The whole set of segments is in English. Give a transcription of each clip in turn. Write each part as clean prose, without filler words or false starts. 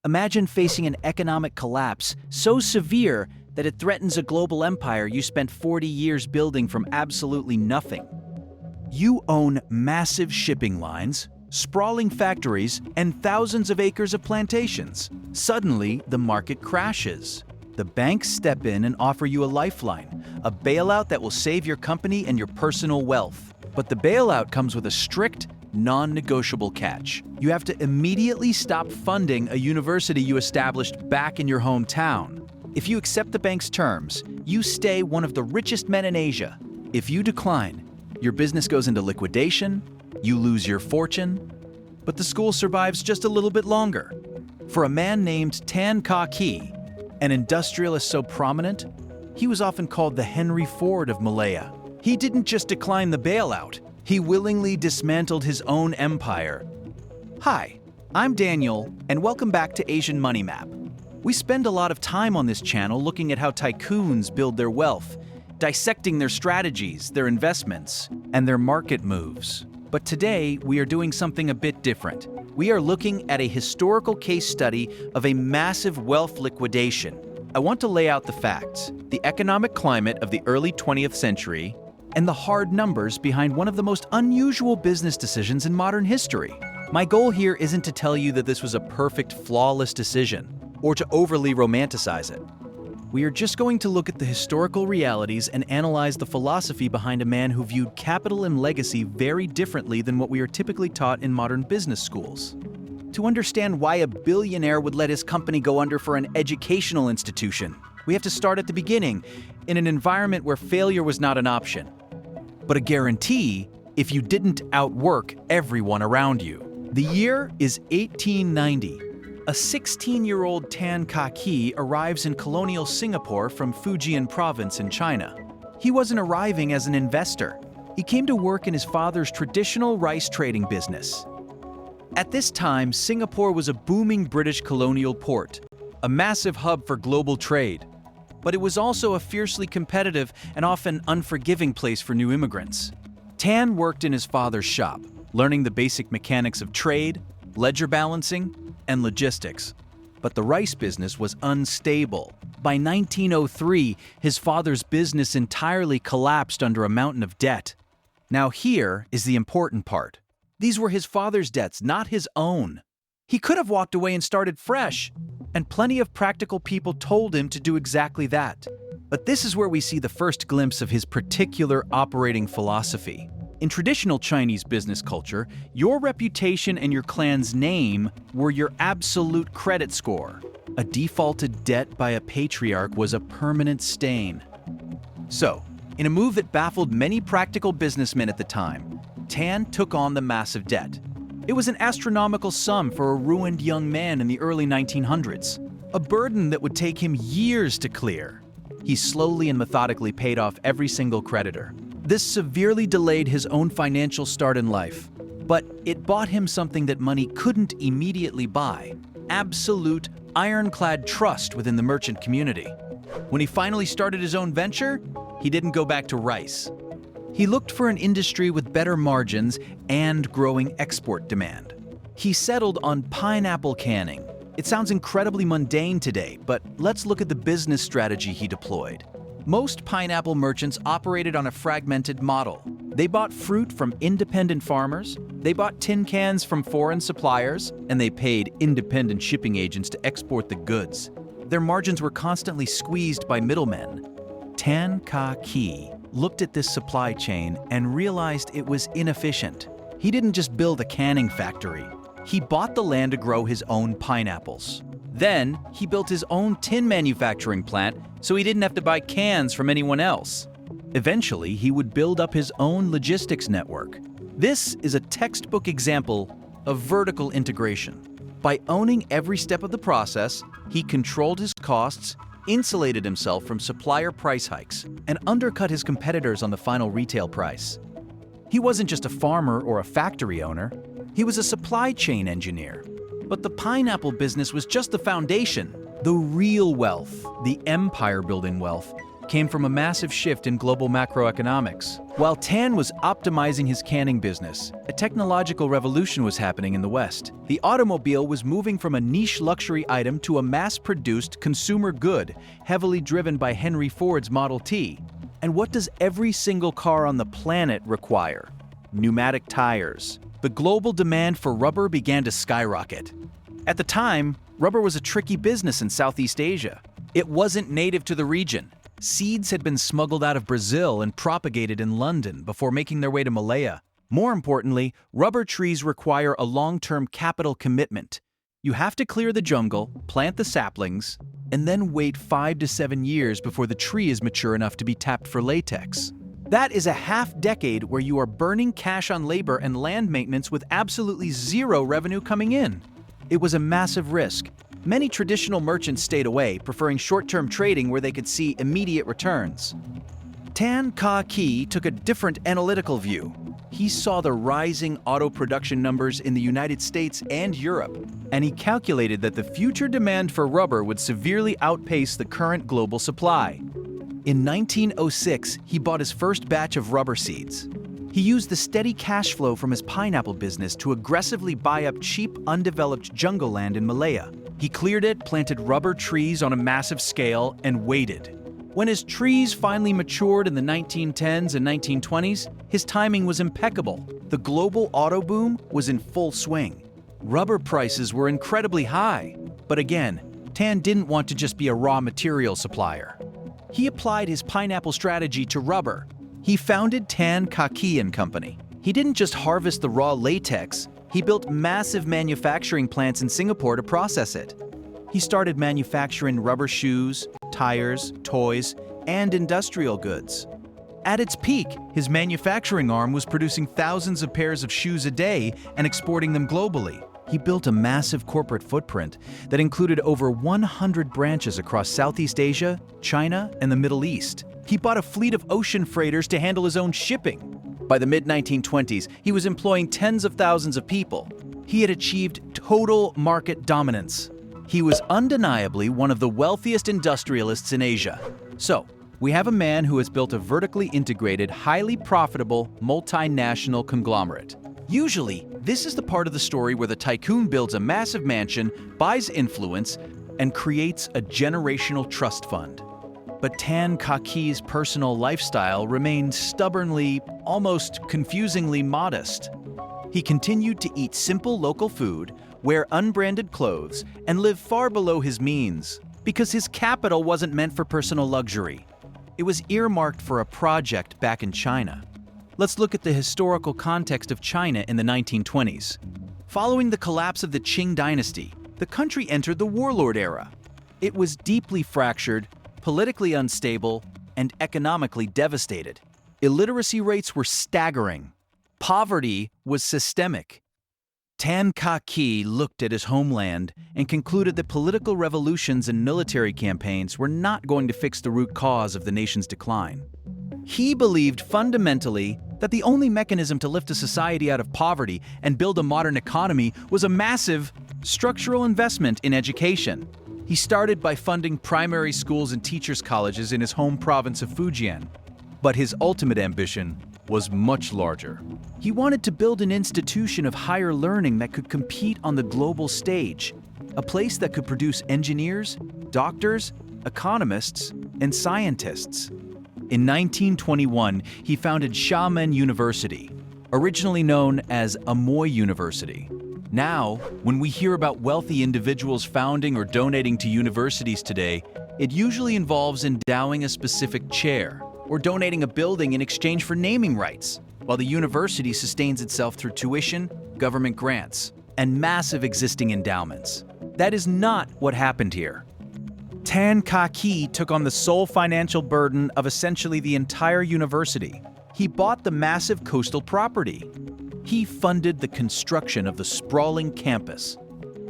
Imagine facing an economic collapse so severe that it threatens a global empire you spent 40 years building from absolutely nothing. You own massive shipping lines, sprawling factories, and thousands of acres of plantations. Suddenly, the market crashes. The banks step in and offer you a lifeline, a bailout that will save your company and your personal wealth. But the bailout comes with a strict, non-negotiable catch. You have to immediately stop funding a university you established back in your hometown. If you accept the bank's terms, you stay one of the richest men in Asia. If you decline, your business goes into liquidation, you lose your fortune, but the school survives just a little bit longer. For a man named Tan Kah Kee, an industrialist so prominent, he was often called the Henry Ford of Malaya. He didn't just decline the bailout, he willingly dismantled his own empire. Hi, I'm Daniel, and welcome back to Asian Money Map. We spend a lot of time on this channel looking at how tycoons build their wealth, dissecting their strategies, their investments, and their market moves. But today, we are doing something a bit different. We are looking at a historical case study of a massive wealth liquidation. I want to lay out the facts, the economic climate of the early 20th century, and the hard numbers behind one of the most unusual business decisions in modern history. My goal here isn't to tell you that this was a perfect, flawless decision, or to overly romanticize it. We are just going to look at the historical realities and analyze the philosophy behind a man who viewed capital and legacy very differently than what we are typically taught in modern business schools. To understand why a billionaire would let his company go under for an educational institution, we have to start at the beginning, in an environment where failure was not an option, but a guarantee if you didn't outwork everyone around you. The year is 1890. A 16-year-old Tan Kah Kee arrives in colonial Singapore from Fujian province in China. He wasn't arriving as an investor. He came to work in his father's traditional rice trading business. At this time, Singapore was a booming British colonial port, a massive hub for global trade. But it was also a fiercely competitive and often unforgiving place for new immigrants. Tan worked in his father's shop, learning the basic mechanics of trade, ledger balancing, and logistics. But the rice business was unstable. By 1903, his father's business entirely collapsed under a mountain of debt. Now here is the important part. These were his father's debts, not his own. He could have walked away and started fresh, and plenty of practical people told him to do exactly that. But this is where we see the first glimpse of his particular operating philosophy. In traditional Chinese business culture, your reputation and your clan's name were your absolute credit score. A defaulted debt by a patriarch was a permanent stain. So, in a move that baffled many practical businessmen at the time, Tan took on the massive debt. It was an astronomical sum for a ruined young man in the early 1900s, a burden that would take him years to clear. He slowly and methodically paid off every single creditor. This severely delayed his own financial start in life, but it bought him something that money couldn't immediately buy: absolute, ironclad trust within the merchant community. When he finally started his own venture, he didn't go back to rice. He looked for an industry with better margins and growing export demand. He settled on pineapple canning. It sounds incredibly mundane today, but let's look at the business strategy he deployed. Most pineapple merchants operated on a fragmented model. They bought fruit from independent farmers, they bought tin cans from foreign suppliers, and they paid independent shipping agents to export the goods. Their margins were constantly squeezed by middlemen. Tan Kah Kee looked at this supply chain and realized it was inefficient. He didn't just build a canning factory. He bought the land to grow his own pineapples. Then, he built his own tin manufacturing plant so he didn't have to buy cans from anyone else. Eventually, he would build up his own logistics network. This is a textbook example of vertical integration. By owning every step of the process, he controlled his costs, insulated himself from supplier price hikes, and undercut his competitors on the final retail price. He wasn't just a farmer or a factory owner, he was a supply chain engineer. But the pineapple business was just the foundation. The real wealth, the empire-building wealth, came from a massive shift in global macroeconomics. While Tan was optimizing his canning business, a technological revolution was happening in the West. The automobile was moving from a niche luxury item to a mass-produced consumer good, heavily driven by Henry Ford's Model T. And what does every single car on the planet require? Pneumatic tires. The global demand for rubber began to skyrocket. At the time, rubber was a tricky business in Southeast Asia. It wasn't native to the region. Seeds had been smuggled out of Brazil and propagated in London before making their way to Malaya. More importantly, rubber trees require a long-term capital commitment. You have to clear the jungle, plant the saplings, and then wait 5 to 7 years before the tree is mature enough to be tapped for latex. That is a half-decade where you are burning cash on labor and land maintenance with absolutely zero revenue coming in. It was a massive risk. Many traditional merchants stayed away, preferring short-term trading where they could see immediate returns. Tan Kah Kee took a different analytical view. He saw the rising auto production numbers in the United States and Europe, and he calculated that the future demand for rubber would severely outpace the current global supply. In 1906, he bought his first batch of rubber seeds. He used the steady cash flow from his pineapple business to aggressively buy up cheap, undeveloped jungle land in Malaya. He cleared it, planted rubber trees on a massive scale, and waited. When his trees finally matured in the 1910s and 1920s, his timing was impeccable. The global auto boom was in full swing. Rubber prices were incredibly high. But again, Tan didn't want to just be a raw material supplier. He applied his pineapple strategy to rubber. He founded Tan Kah Kee and Company. He didn't just harvest the raw latex, he built massive manufacturing plants in Singapore to process it. He started manufacturing rubber shoes, tires, toys, and industrial goods. At its peak, his manufacturing arm was producing thousands of pairs of shoes a day and exporting them globally. He built a massive corporate footprint that included over 100 branches across Southeast Asia, China, and the Middle East. He bought a fleet of ocean freighters to handle his own shipping. By the mid-1920s, he was employing tens of thousands of people. He had achieved total market dominance. He was undeniably one of the wealthiest industrialists in Asia. So, we have a man who has built a vertically integrated, highly profitable, multinational conglomerate. Usually, this is the part of the story where the tycoon builds a massive mansion, buys influence, and creates a generational trust fund. But Tan Kah Kee's personal lifestyle remained stubbornly, almost confusingly modest. He continued to eat simple local food, wear unbranded clothes, and live far below his means, because his capital wasn't meant for personal luxury. It was earmarked for a project back in China. Let's look at the historical context of China in the 1920s. Following the collapse of the Qing dynasty, the country entered the warlord era. It was deeply fractured, politically unstable, and economically devastated. Illiteracy rates were staggering. Poverty was systemic. Tan Kah Kee looked at his homeland and concluded that political revolutions and military campaigns were not going to fix the root cause of the nation's decline. He believed fundamentally that the only mechanism to lift a society out of poverty and build a modern economy was a massive structural investment in education. He started by funding primary schools and teachers' colleges in his home province of Fujian. But his ultimate ambition was much larger. He wanted to build an institution of higher learning that could compete on the global stage, a place that could produce engineers, doctors, economists, and scientists. In 1921, he founded Xiamen University, originally known as Amoy University. Now, when we hear about wealthy individuals founding or donating to universities today, it usually involves endowing a specific chair or donating a building in exchange for naming rights, while the university sustains itself through tuition, government grants, and massive existing endowments. That is not what happened here. Tan Kah Kee took on the sole financial burden of essentially the entire university. He bought the massive coastal property. He funded the construction of the sprawling campus.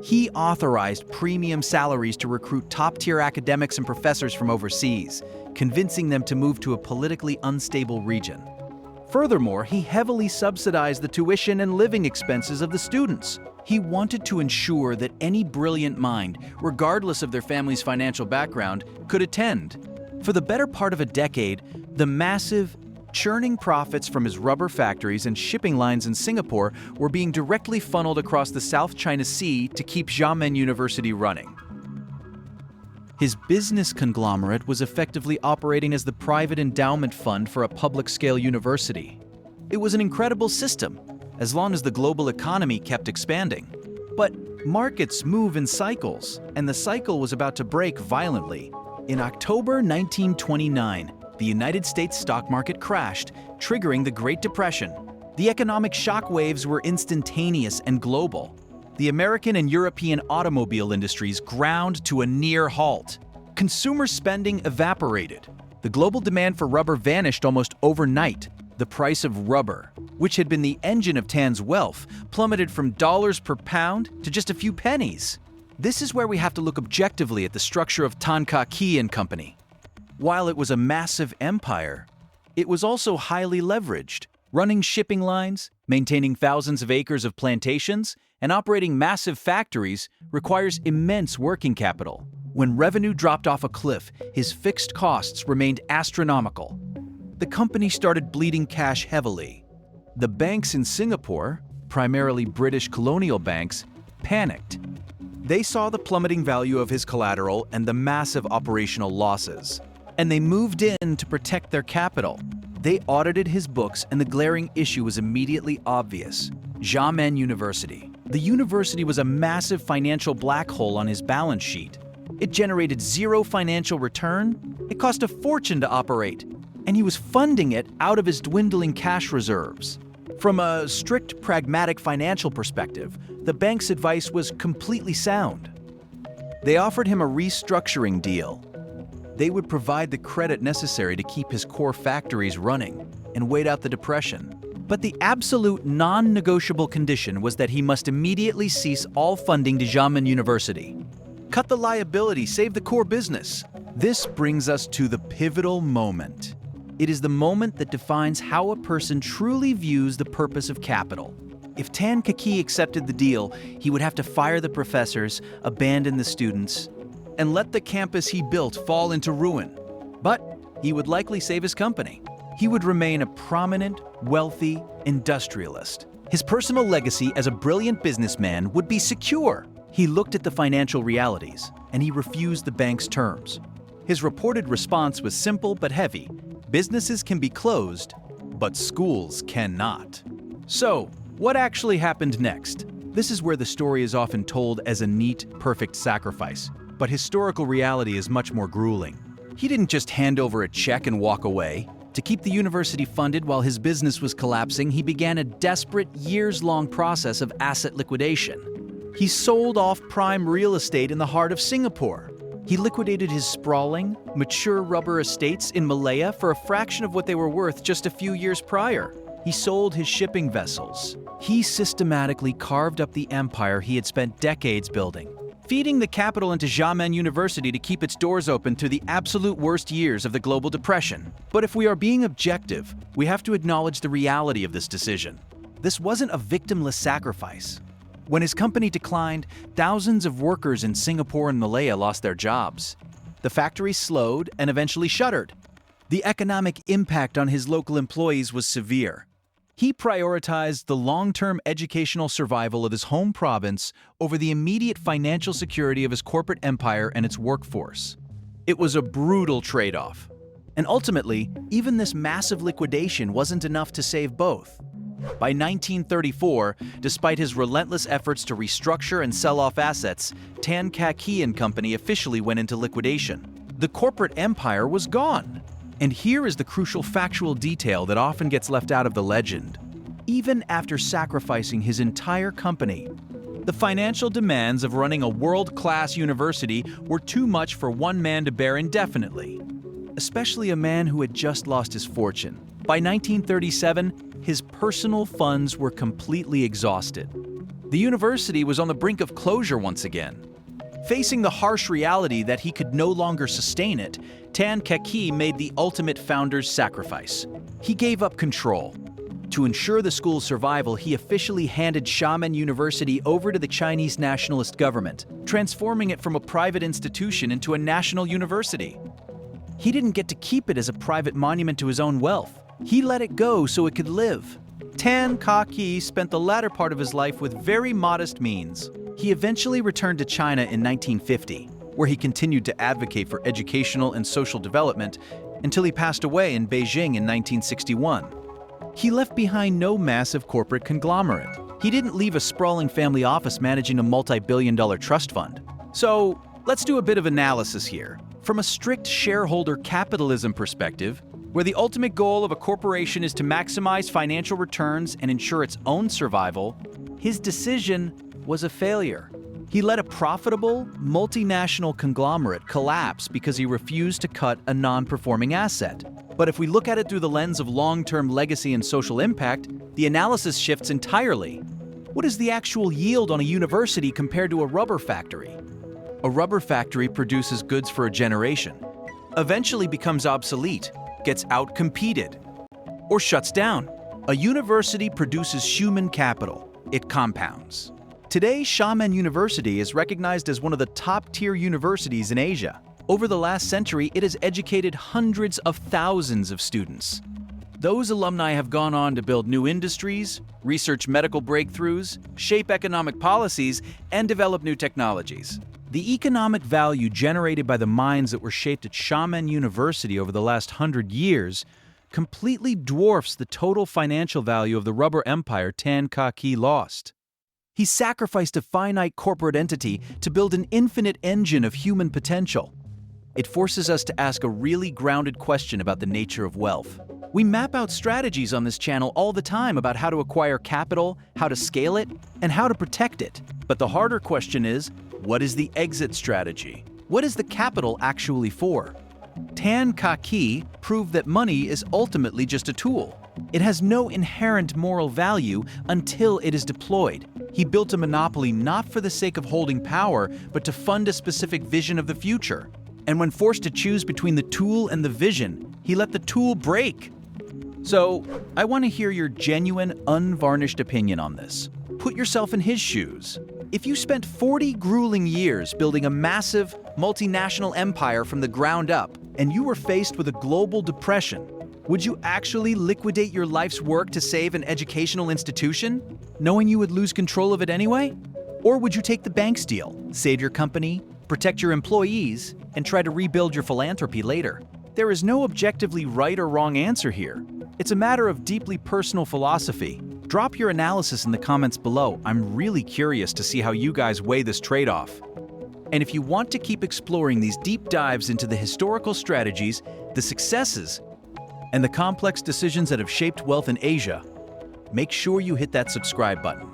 He authorized premium salaries to recruit top-tier academics and professors from overseas, convincing them to move to a politically unstable region. Furthermore, he heavily subsidized the tuition and living expenses of the students. He wanted to ensure that any brilliant mind, regardless of their family's financial background, could attend. For the better part of a decade, the massive, churning profits from his rubber factories and shipping lines in Singapore were being directly funneled across the South China Sea to keep Xiamen University running. His business conglomerate was effectively operating as the private endowment fund for a public-scale university. It was an incredible system, as long as the global economy kept expanding. But markets move in cycles, and the cycle was about to break violently. In October 1929, the United States stock market crashed, triggering the Great Depression. The economic shockwaves were instantaneous and global. The American and European automobile industries ground to a near halt. Consumer spending evaporated. The global demand for rubber vanished almost overnight. The price of rubber, which had been the engine of Tan's wealth, plummeted from dollars per pound to just a few pennies. This is where we have to look objectively at the structure of Tan Kah Kee and Company. While it was a massive empire, it was also highly leveraged, running shipping lines, maintaining thousands of acres of plantations, and operating massive factories requires immense working capital. When revenue dropped off a cliff, his fixed costs remained astronomical. The company started bleeding cash heavily. The banks in Singapore, primarily British colonial banks, panicked. They saw the plummeting value of his collateral and the massive operational losses, and they moved in to protect their capital. They audited his books, and the glaring issue was immediately obvious: Xiamen University. The university was a massive financial black hole on his balance sheet. It generated zero financial return, it cost a fortune to operate, and he was funding it out of his dwindling cash reserves. From a strict, pragmatic financial perspective, the bank's advice was completely sound. They offered him a restructuring deal. They would provide the credit necessary to keep his core factories running and wait out the depression. But the absolute non-negotiable condition was that he must immediately cease all funding to Xiamen University. Cut the liability, save the core business. This brings us to the pivotal moment. It is the moment that defines how a person truly views the purpose of capital. If Tan Kah Kee accepted the deal, he would have to fire the professors, abandon the students, and let the campus he built fall into ruin. But he would likely save his company. He would remain a prominent, wealthy industrialist. His personal legacy as a brilliant businessman would be secure. He looked at the financial realities, and he refused the bank's terms. His reported response was simple but heavy: businesses can be closed, but schools cannot. So, what actually happened next? This is where the story is often told as a neat, perfect sacrifice, but historical reality is much more grueling. He didn't just hand over a check and walk away. To keep the university funded while his business was collapsing, he began a desperate, years-long process of asset liquidation. He sold off prime real estate in the heart of Singapore. He liquidated his sprawling, mature rubber estates in Malaya for a fraction of what they were worth just a few years prior. He sold his shipping vessels. He systematically carved up the empire he had spent decades building, feeding the capital into Xiamen University to keep its doors open through the absolute worst years of the global depression. But if we are being objective, we have to acknowledge the reality of this decision. This wasn't a victimless sacrifice. When his company declined, thousands of workers in Singapore and Malaya lost their jobs. The factories slowed and eventually shuttered. The economic impact on his local employees was severe. He prioritized the long-term educational survival of his home province over the immediate financial security of his corporate empire and its workforce. It was a brutal trade-off. And ultimately, even this massive liquidation wasn't enough to save both. By 1934, despite his relentless efforts to restructure and sell off assets, Tan Kah Kee and Company officially went into liquidation. The corporate empire was gone. And here is the crucial factual detail that often gets left out of the legend. Even after sacrificing his entire company, the financial demands of running a world-class university were too much for one man to bear indefinitely, especially a man who had just lost his fortune. By 1937, his personal funds were completely exhausted. The university was on the brink of closure once again. Facing the harsh reality that he could no longer sustain it, Tan Kah Kee made the ultimate founder's sacrifice. He gave up control. To ensure the school's survival, he officially handed Xiamen University over to the Chinese nationalist government, transforming it from a private institution into a national university. He didn't get to keep it as a private monument to his own wealth. He let it go so it could live. Tan Kah Kee spent the latter part of his life with very modest means. He eventually returned to China in 1950, where he continued to advocate for educational and social development until he passed away in Beijing in 1961. He left behind no massive corporate conglomerate. He didn't leave a sprawling family office managing a multi-billion-dollar trust fund. So, let's do a bit of analysis here. From a strict shareholder capitalism perspective, where the ultimate goal of a corporation is to maximize financial returns and ensure its own survival, his decision was a failure. He let a profitable, multinational conglomerate collapse because he refused to cut a non-performing asset. But if we look at it through the lens of long-term legacy and social impact, the analysis shifts entirely. What is the actual yield on a university compared to a rubber factory? A rubber factory produces goods for a generation, eventually becomes obsolete, gets outcompeted, or shuts down. A university produces human capital. It compounds. Today, Xiamen University is recognized as one of the top-tier universities in Asia. Over the last century, it has educated hundreds of thousands of students. Those alumni have gone on to build new industries, research medical breakthroughs, shape economic policies, and develop new technologies. The economic value generated by the minds that were shaped at Xiamen University over the last 100 years completely dwarfs the total financial value of the rubber empire Tan Kah Kee lost. He sacrificed a finite corporate entity to build an infinite engine of human potential. It forces us to ask a really grounded question about the nature of wealth. We map out strategies on this channel all the time about how to acquire capital, how to scale it, and how to protect it. But the harder question is, what is the exit strategy? What is the capital actually for? Tan Kah Kee proved that money is ultimately just a tool. It has no inherent moral value until it is deployed. He built a monopoly not for the sake of holding power, but to fund a specific vision of the future. And when forced to choose between the tool and the vision, he let the tool break. So, I want to hear your genuine, unvarnished opinion on this. Put yourself in his shoes. If you spent 40 grueling years building a massive, multinational empire from the ground up, and you were faced with a global depression, would you actually liquidate your life's work to save an educational institution, knowing you would lose control of it anyway? Or would you take the bank's deal, save your company, protect your employees, and try to rebuild your philanthropy later? There is no objectively right or wrong answer here. It's a matter of deeply personal philosophy. Drop your analysis in the comments below. I'm really curious to see how you guys weigh this trade-off. And if you want to keep exploring these deep dives into the historical strategies, the successes, and the complex decisions that have shaped wealth in Asia, make sure you hit that subscribe button.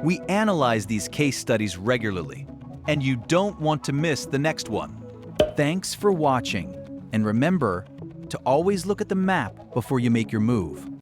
We analyze these case studies regularly, and you don't want to miss the next one. Thanks for watching, and remember to always look at the map before you make your move.